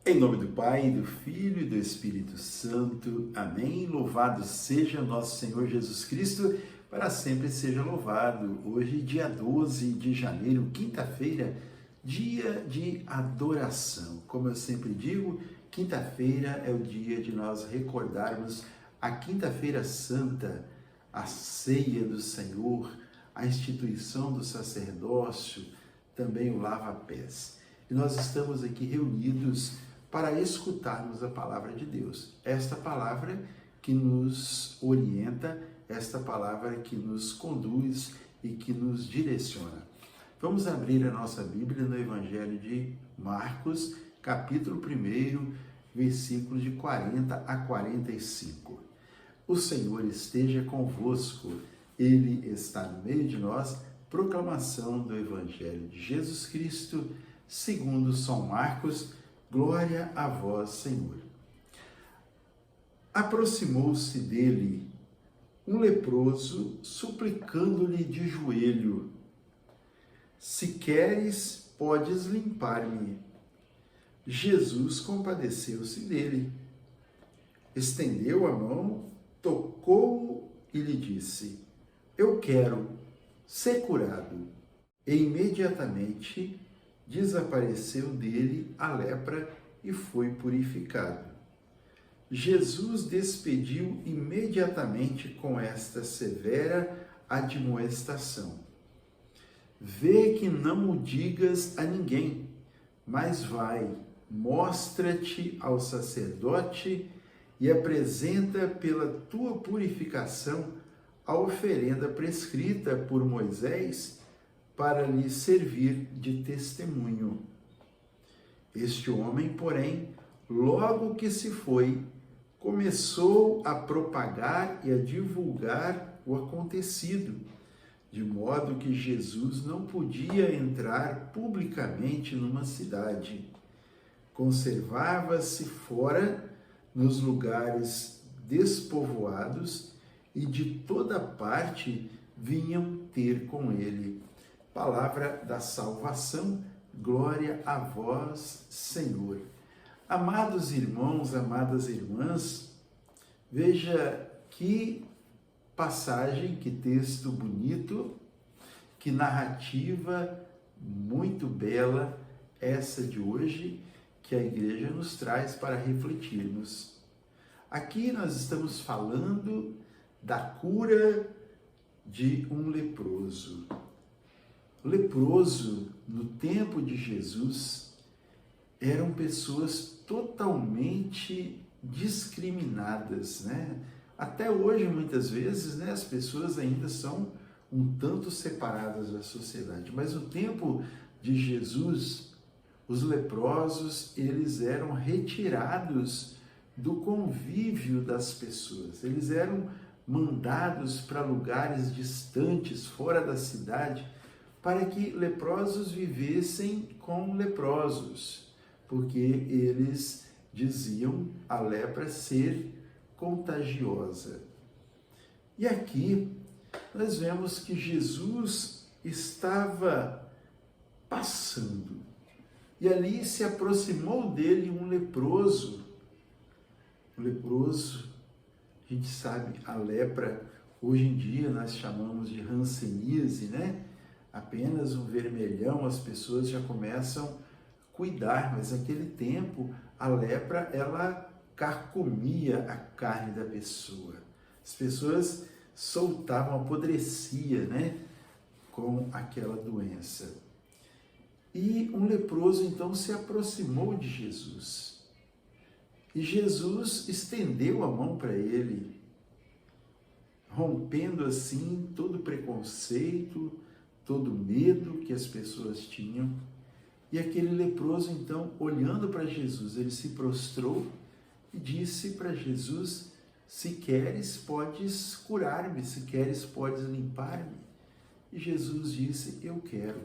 Em nome do Pai, do Filho e do Espírito Santo. Amém. Louvado seja nosso Senhor Jesus Cristo, para sempre seja louvado. Hoje, dia 12 de janeiro, quinta-feira, dia de adoração. Como eu sempre digo, quinta-feira é o dia de nós recordarmos a Quinta-feira Santa, a ceia do Senhor, a instituição do sacerdócio, também o lava-pés. E nós estamos aqui reunidos para escutarmos a palavra de Deus. Esta palavra que nos orienta, esta palavra que nos conduz e que nos direciona. Vamos abrir a nossa Bíblia no Evangelho de Marcos, capítulo 1, versículos de 40 a 45. O Senhor esteja convosco, Ele está no meio de nós. Proclamação do Evangelho de Jesus Cristo, segundo São Marcos. Glória a vós, Senhor. Aproximou-se dele um leproso, suplicando-lhe de joelho: se queres, podes limpar-me. Jesus compadeceu-se dele, estendeu a mão, tocou-o e lhe disse: eu quero ser curado. E imediatamente desapareceu dele a lepra e foi purificado. Jesus despediu imediatamente com esta severa admoestação: vê que não o digas a ninguém, mas vai, mostra-te ao sacerdote e apresenta pela tua purificação a oferenda prescrita por Moisés para lhe servir de testemunho. Este homem, porém, logo que se foi, começou a propagar e a divulgar o acontecido, de modo que Jesus não podia entrar publicamente numa cidade. Conservava-se fora, nos lugares despovoados, e de toda parte vinham ter com ele. Palavra da salvação, glória a vós, Senhor. Amados irmãos, amadas irmãs, veja que passagem, que texto bonito, que narrativa muito bela essa de hoje, que a igreja nos traz para refletirmos. Aqui nós estamos falando da cura de um leproso. O leproso, no tempo de Jesus, eram pessoas totalmente discriminadas, né? Até hoje, muitas vezes, né, as pessoas ainda são um tanto separadas da sociedade. Mas no tempo de Jesus, os leprosos, eles eram retirados do convívio das pessoas. Eles eram mandados para lugares distantes, fora da cidade, para que leprosos vivessem com leprosos, porque eles diziam a lepra ser contagiosa. E aqui nós vemos que Jesus estava passando, e ali se aproximou dele um leproso. O leproso, a gente sabe, a lepra, hoje em dia nós chamamos de hanseníase, né? Apenas um vermelhão, as pessoas já começam a cuidar, mas naquele tempo a lepra, ela carcomia a carne da pessoa. As pessoas soltavam, apodrecia, né, com aquela doença. E um leproso então se aproximou de Jesus. E Jesus estendeu a mão para ele, rompendo assim todo preconceito, todo medo que as pessoas tinham. E aquele leproso, então, olhando para Jesus, ele se prostrou e disse para Jesus: se queres, podes curar-me, se queres, podes limpar-me. E Jesus disse: eu quero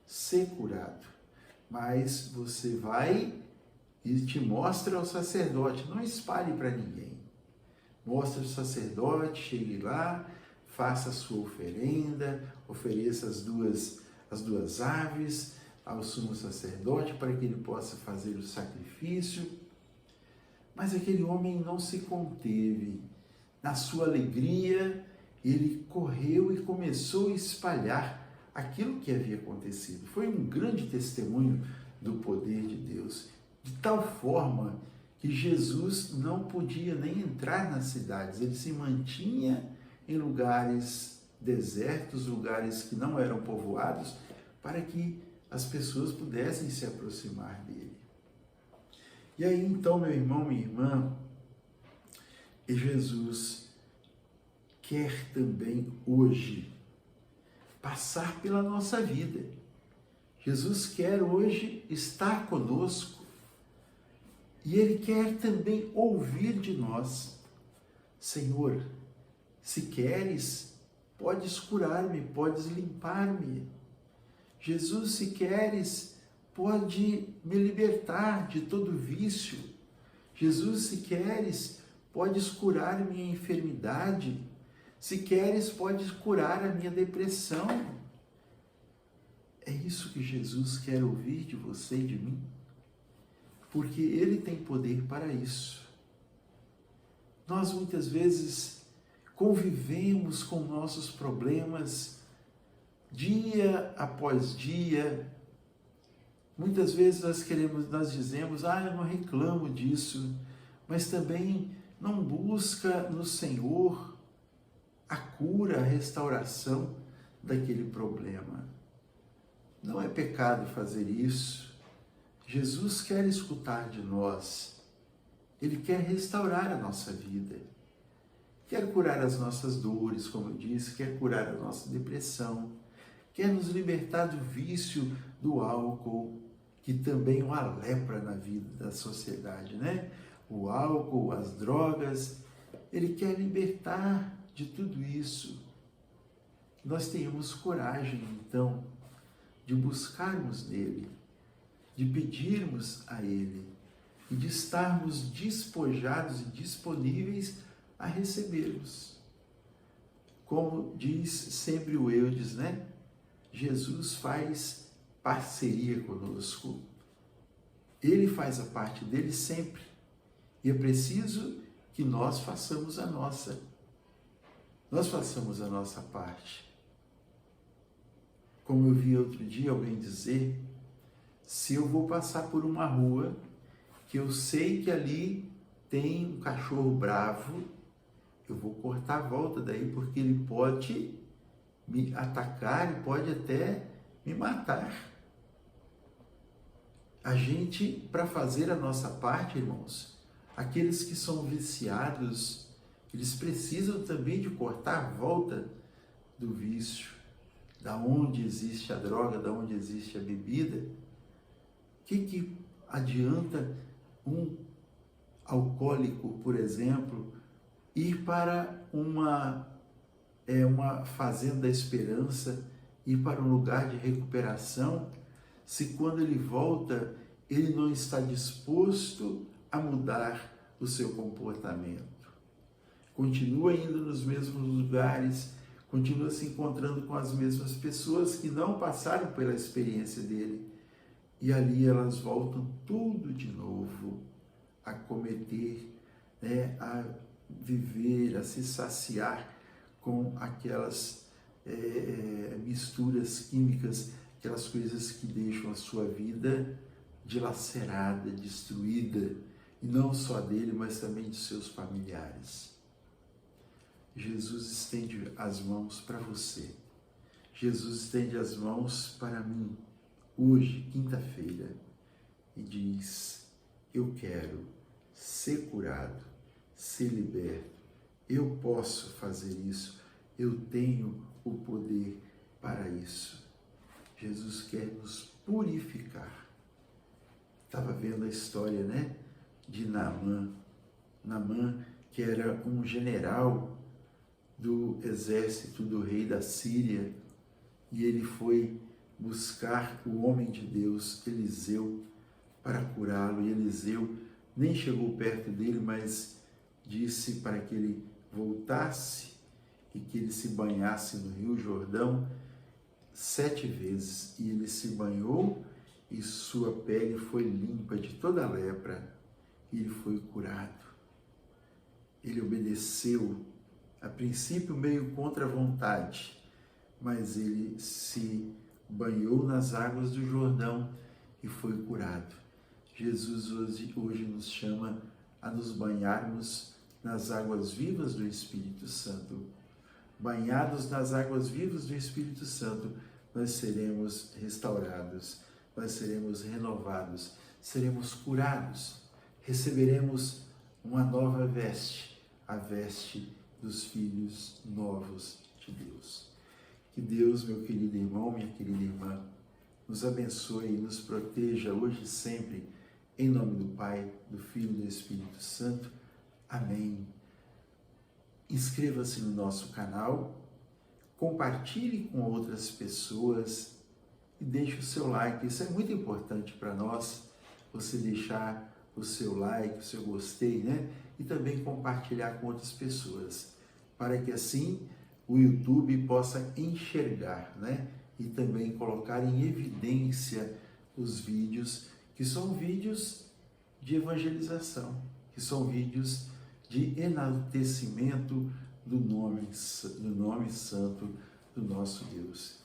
ser curado, mas você vai e te mostra ao sacerdote, não espalhe para ninguém. Mostra ao sacerdote, chegue lá, faça a sua oferenda, ofereça as duas aves, ao sumo sacerdote para que ele possa fazer o sacrifício. Mas aquele homem não se conteve. Na sua alegria, ele correu e começou a espalhar aquilo que havia acontecido. Foi um grande testemunho do poder de Deus, de tal forma que Jesus não podia nem entrar nas cidades, ele se mantinha em lugares desertos, lugares que não eram povoados, para que as pessoas pudessem se aproximar dele. E aí então, meu irmão, minha irmã, Jesus quer também hoje passar pela nossa vida. Jesus quer hoje estar conosco e Ele quer também ouvir de nós. Senhor, se queres, podes curar-me, podes limpar-me. Jesus, se queres, pode me libertar de todo vício. Jesus, se queres, podes curar minha enfermidade. Se queres, podes curar a minha depressão. É isso que Jesus quer ouvir de você e de mim, porque Ele tem poder para isso. Nós muitas vezes convivemos com nossos problemas dia após dia. Muitas vezes nós dizemos, eu não reclamo disso, mas também não busca no Senhor a cura, a restauração daquele problema. Não é pecado fazer isso. Jesus quer escutar de nós. Ele quer restaurar a nossa vida. Quer curar as nossas dores, como eu disse, quer curar a nossa depressão. Quer nos libertar do vício do álcool, que também é uma lepra na vida da sociedade, né? O álcool, as drogas. Ele quer libertar de tudo isso. Nós tenhamos coragem, então, de buscarmos nele, de pedirmos a ele e de estarmos despojados e disponíveis a recebermos. Como diz sempre o Eudes, né? Jesus faz parceria conosco. Ele faz a parte dele sempre. E é preciso que nós façamos a nossa. Nós façamos a nossa parte. Como eu vi outro dia alguém dizer, se eu vou passar por uma rua que eu sei que ali tem um cachorro bravo, eu vou cortar a volta daí, porque ele pode me atacar e pode até me matar. A gente, para fazer a nossa parte, irmãos, aqueles que são viciados, eles precisam também de cortar a volta do vício, da onde existe a droga, da onde existe a bebida. O que adianta um alcoólico, por exemplo, ir para uma fazenda da esperança, ir para um lugar de recuperação, se quando ele volta, ele não está disposto a mudar o seu comportamento? Continua indo nos mesmos lugares, continua se encontrando com as mesmas pessoas que não passaram pela experiência dele. E ali elas voltam tudo de novo a cometer, a viver, a se saciar com aquelas misturas químicas, aquelas coisas que deixam a sua vida dilacerada, destruída, e não só dele, mas também de seus familiares. Jesus estende as mãos para você. Jesus estende as mãos para mim, hoje, quinta-feira, e diz: eu quero ser curado, ser liberto. Eu posso fazer isso. Eu tenho o poder para isso. Jesus quer nos purificar. Estava vendo a história, né, de Naamã. Naamã, que era um general do exército do rei da Síria, e ele foi buscar o homem de Deus, Eliseu, para curá-lo. E Eliseu nem chegou perto dele, mas disse para que ele voltasse e que ele se banhasse no Rio Jordão 7 vezes. E ele se banhou e sua pele foi limpa de toda a lepra, e ele foi curado. Ele obedeceu, a princípio meio contra a vontade, mas ele se banhou nas águas do Jordão e foi curado. Jesus hoje nos chama a nos banharmos nas águas vivas do Espírito Santo. Banhados nas águas vivas do Espírito Santo, nós seremos restaurados, nós seremos renovados, seremos curados, receberemos uma nova veste, a veste dos filhos novos de Deus. Que Deus, meu querido irmão, minha querida irmã, nos abençoe e nos proteja hoje e sempre, em nome do Pai, do Filho e do Espírito Santo. Amém. Inscreva-se no nosso canal, compartilhe com outras pessoas e deixe o seu like. Isso é muito importante para nós, você deixar o seu like, o seu gostei, né? E também compartilhar com outras pessoas, para que assim o YouTube possa enxergar, né? E também colocar em evidência os vídeos, que são vídeos de evangelização, que são vídeos de enaltecimento do nome santo do nosso Deus.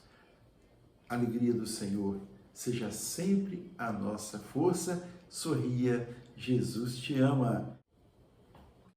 A alegria do Senhor seja sempre a nossa força. Sorria, Jesus te ama.